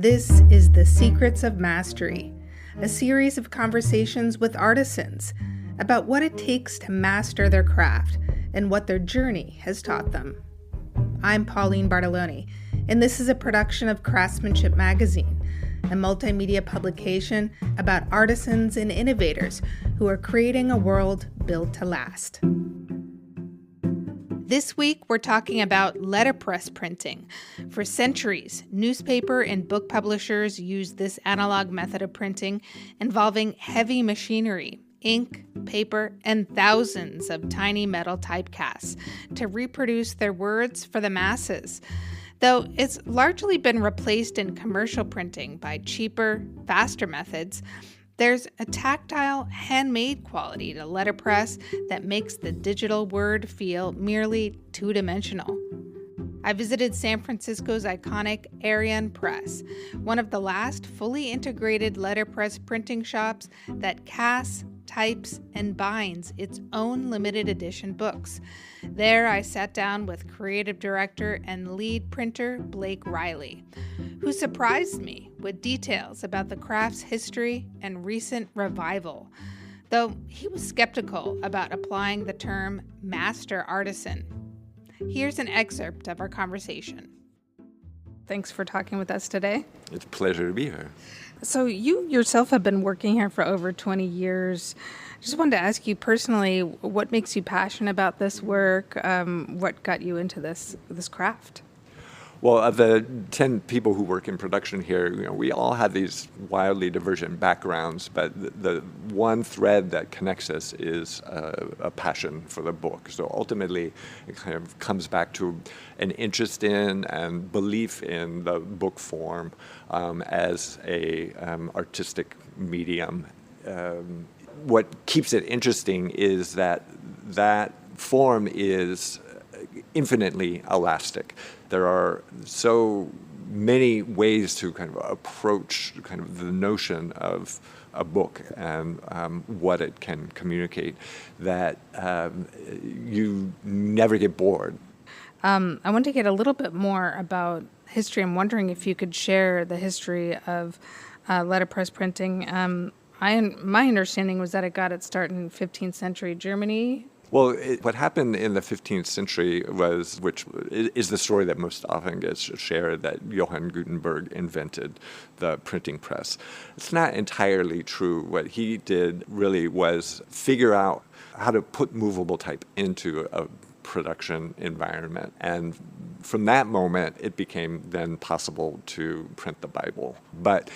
This is The Secrets of Mastery, a series of conversations with artisans about what it takes to master their craft and what their journey has taught them. I'm Pauline Bartoloni, and this is a production of Craftsmanship Magazine, a multimedia publication about artisans and innovators who are creating a world built to last. This week, we're talking about letterpress printing. For centuries, newspaper and book publishers used this analog method of printing involving heavy machinery, ink, paper, and thousands of tiny metal typecasts to reproduce their words for the masses. Though it's largely been replaced in commercial printing by cheaper, faster methods, there's a tactile, handmade quality to letterpress that makes the digital word feel merely two-dimensional. I visited San Francisco's iconic Arion Press, one of the last fully integrated letterpress printing shops that casts, types, and binds its own limited edition books. There I sat down with creative director and lead printer Blake Riley, who surprised me with details about the craft's history and recent revival, though he was skeptical about applying the term master artisan. Here's an excerpt of our conversation. Thanks for talking with us today. It's a pleasure to be here. So you yourself have been working here for over 20 years. I just wanted to ask you personally, what makes you passionate about this work? What got you into this craft? Well, of the 10 people who work in production here, we all have these wildly divergent backgrounds, but the one thread that connects us is a passion for the book. So ultimately, it kind of comes back to an interest in and belief in the book form as a artistic medium. What keeps it interesting is that form is infinitely elastic. There are so many ways to kind of approach kind of the notion of a book and what it can communicate that you never get bored. I want to get a little bit more about history. I'm wondering if you could share the history of letterpress printing. My understanding was that it got its start in 15th century Germany. Well, what happened in the 15th century which is the story that most often gets shared, that Johann Gutenberg invented the printing press. It's not entirely true. What he did really was figure out how to put movable type into a production environment. And from that moment, it became then possible to print the Bible. But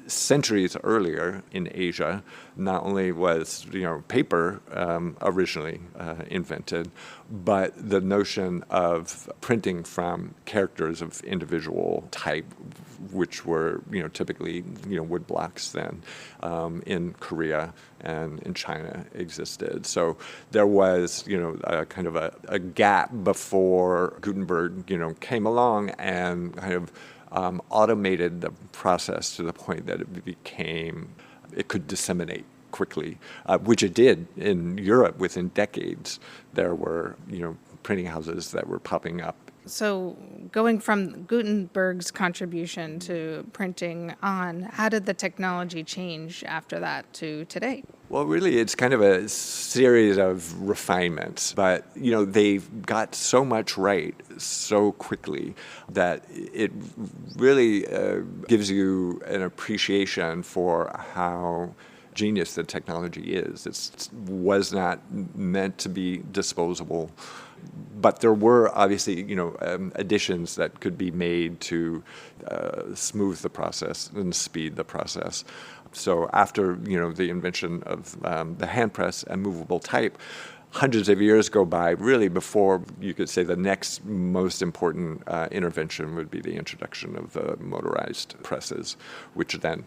centuries earlier in Asia, not only was paper originally invented, but the notion of printing from characters of individual type, which were typically wood blocks then, in Korea and in China existed. So there was a kind of a gap before Gutenberg came along and kind of automated the process to the point that it could disseminate quickly, which it did in Europe within decades. There were, printing houses that were popping up. So going from Gutenberg's contribution to printing on, how did the technology change after that to today? Well, really, it's kind of a series of refinements, but, they got so much right so quickly that it really gives you an appreciation for how genius the technology is. It was not meant to be disposable, but there were obviously, additions that could be made to smooth the process and speed the process. So after, the invention of the hand press and movable type, hundreds of years go by, really, before you could say the next most important intervention would be the introduction of the motorized presses, which then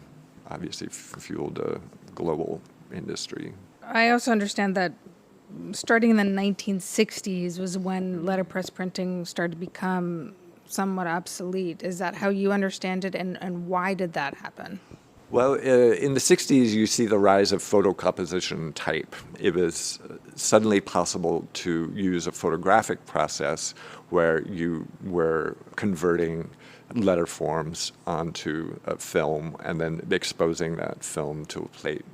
obviously fueled a global industry. I also understand that starting in the 1960s was when letterpress printing started to become somewhat obsolete. Is that how you understand it, and why did that happen? Well, in the 60s, you see the rise of photocomposition type. It was suddenly possible to use a photographic process where you were converting letter forms onto a film and then exposing that film to a plate.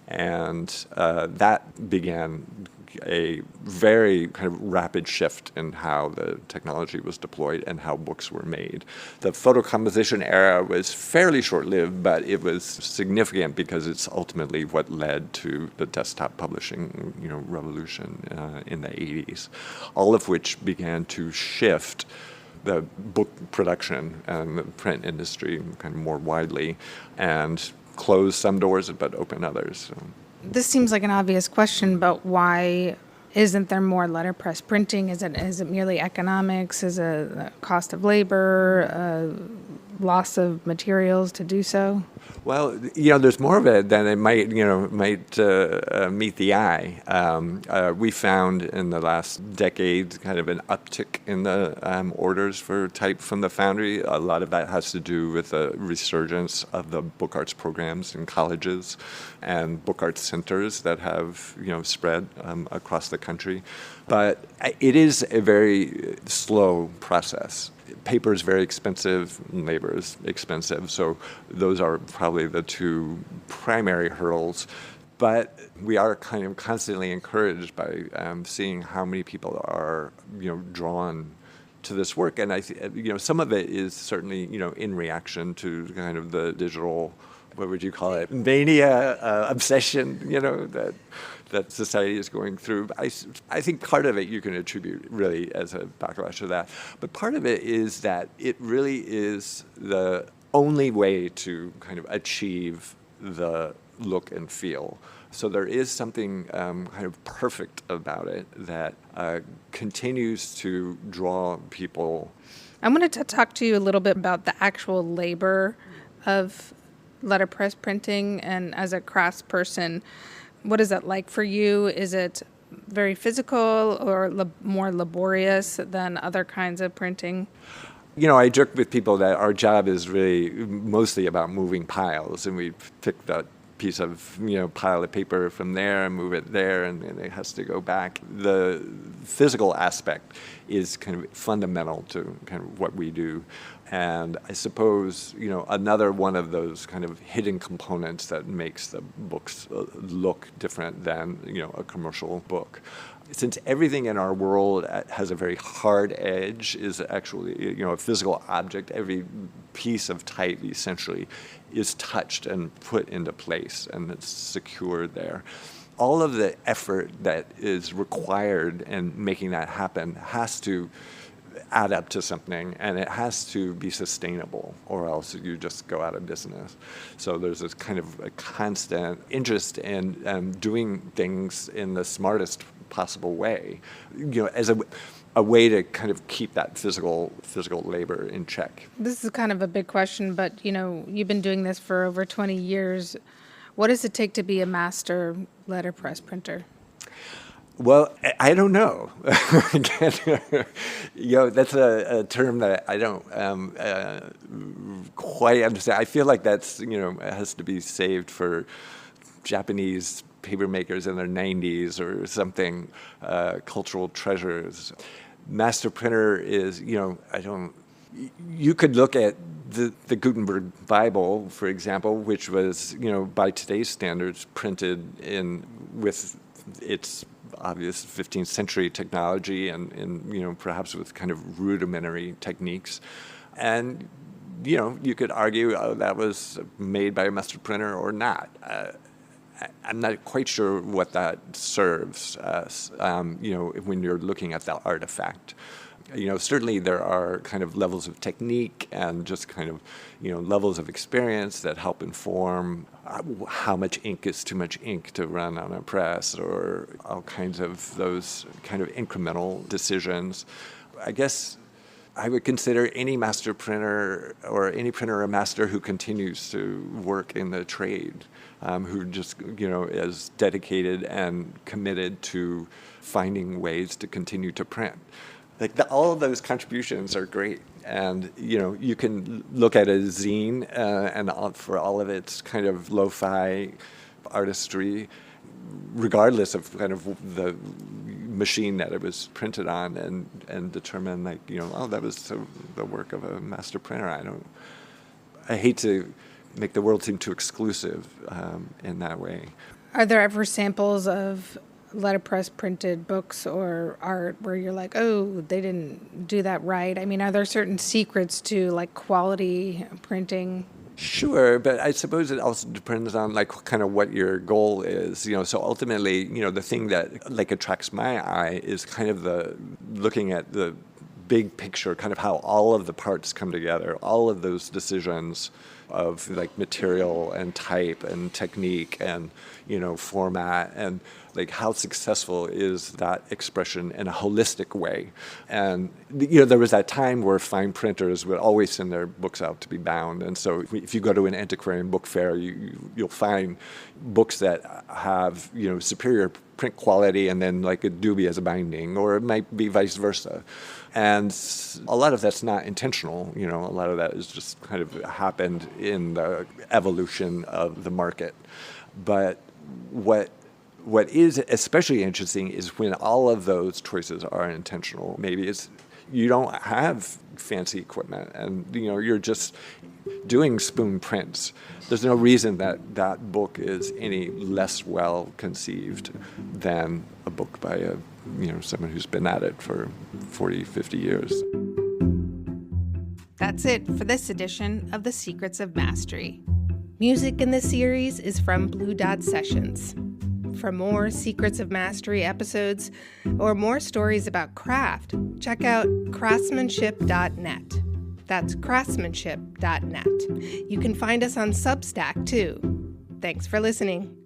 And that began a very kind of rapid shift in how the technology was deployed and how books were made. The photocomposition era was fairly short-lived, but it was significant because it's ultimately what led to the desktop publishing, revolution in the 80s, all of which began to shift the book production and the print industry kind of more widely and close some doors but open others. So. This seems like an obvious question, but why isn't there more letterpress printing? Is it merely economics? Is it the cost of labor, loss of materials to do so? Well, there's more of it than it might meet the eye. We found in the last decade kind of an uptick in the orders for type from the Foundry. A lot of that has to do with the resurgence of the book arts programs in colleges and book arts centers that have spread across the country. But it is a very slow process. Paper is very expensive, and labor is expensive, so those are probably the two primary hurdles. But we are kind of constantly encouraged by seeing how many people are, drawn to this work, and some of it is certainly, in reaction to kind of the digital, what would you call it, mania, obsession, that society is going through. I think part of it you can attribute really as a backlash to that. But part of it is that it really is the only way to kind of achieve the look and feel. So there is something kind of perfect about it that continues to draw people. I wanted to talk to you a little bit about the actual labor of letterpress printing, and as a craftsperson, what is that like for you? Is it very physical or more laborious than other kinds of printing? I joke with people that our job is really mostly about moving piles, and we pick that piece of pile of paper from there and move it there, and it has to go back. The physical aspect is kind of fundamental to kind of what we do. And I suppose, another one of those kind of hidden components that makes the books look different than, a commercial book. Since everything in our world has a very hard edge, is actually, a physical object, every piece of type essentially is touched and put into place, and it's secured there. All of the effort that is required in making that happen has to add up to something, and it has to be sustainable, or else you just go out of business. So there's this kind of a constant interest in doing things in the smartest possible way, as a way to kind of keep that physical labor in check. This is kind of a big question, but you've been doing this for over 20 years. What does it take to be a master letterpress printer? Well, I don't know. That's a term that I don't quite understand. I feel like that's, has to be saved for Japanese paper makers in their 90s or something, cultural treasures. Master printer is, you could look at the Gutenberg Bible, for example, which was, by today's standards, printed with its obvious 15th century technology and perhaps with kind of rudimentary techniques. And, you could argue that was made by a master printer or not. I'm not quite sure what that serves us, when you're looking at the artifact. Certainly there are kind of levels of technique and just kind of, levels of experience that help inform how much ink is too much ink to run on a press, or all kinds of those kind of incremental decisions. I guess I would consider any master printer or any printer a master who continues to work in the trade, who just, is dedicated and committed to finding ways to continue to print. All of those contributions are great. And, you can look at a zine and for all of its kind of lo-fi artistry, regardless of kind of the machine that it was printed on and determine that was the work of a master printer. I hate to make the world seem too exclusive in that way. Are there ever samples of letterpress printed books or art where you're like, oh, they didn't do that right? I mean, are there certain secrets to like quality printing? Sure, but I suppose it also depends on kind of what your goal is. So ultimately, the thing that attracts my eye is kind of looking at the big picture, kind of how all of the parts come together, all of those decisions of material and type and technique and format, and how successful is that expression in a holistic way. And there was that time where fine printers would always send their books out to be bound, and so if you go to an antiquarian book fair, you'll find books that have superior print quality and then a dubious binding, or it might be vice versa. And a lot of that's not intentional. A lot of that is just kind of happened in the evolution of the market. But what is especially interesting is when all of those choices are intentional. Maybe it's you don't have fancy equipment and you're just doing spoon prints. There's no reason that book is any less well conceived than a book by someone who's been at it for 40, 50 years. That's it for this edition of The Secrets of Mastery. Music in this series is from Blue Dot Sessions. For more Secrets of Mastery episodes or more stories about craft, check out craftsmanship.net. That's craftsmanship.net. You can find us on Substack, too. Thanks for listening.